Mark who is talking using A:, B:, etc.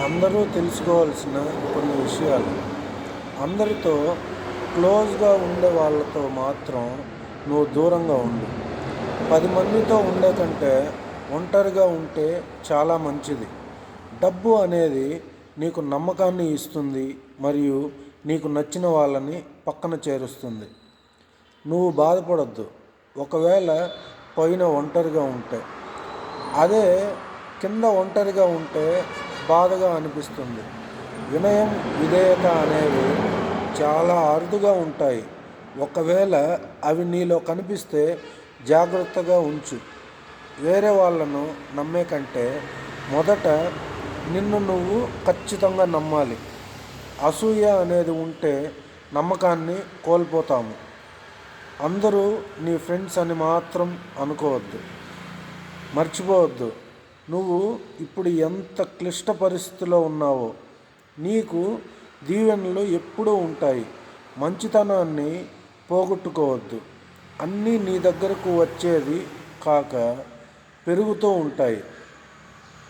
A: అందరూ తెలుసుకోవాల్సిన కొన్ని విషయాలు. అందరితో క్లోజ్గా ఉండే వాళ్ళతో మాత్రం నువ్వు దూరంగా ఉండు. 10 మందితో ఉండే కంటే ఒంటరిగా ఉంటే చాలా మంచిది. డబ్బు అనేది నీకు నమ్మకాన్ని ఇస్తుంది మరియు నీకు నచ్చిన వాళ్ళని పక్కన చేరుస్తుంది. నువ్వు బాధపడొద్దు ఒకవేళ పైన ఒంటరిగా ఉంటే. అదే కింద ఒంటరిగా ఉంటే బాధగా అనిపిస్తుంది. వినయం, విధేయత అనేవి చాలా అరుదుగా ఉంటాయి. ఒకవేళ అవి నీలో కనిపిస్తే జాగ్రత్తగా ఉంచు. వేరే వాళ్ళను నమ్మే కంటే మొదట నిన్ను నువ్వు ఖచ్చితంగా నమ్మాలి. అసూయ అనేది ఉంటే నమ్మకాన్ని కోల్పోతాము. అందరూ నీ ఫ్రెండ్స్ అని మాత్రం అనుకోవద్దు. మర్చిపోవద్దు నువ్వు ఇప్పుడు ఎంత క్లిష్ట పరిస్థితిలో ఉన్నావో. నీకు దీవెనలు ఎప్పుడూ ఉంటాయి. మంచితనాన్ని పోగొట్టుకోవద్దు. అన్నీ నీ దగ్గరకు వచ్చేది కాక పెరుగుతూ ఉంటాయి.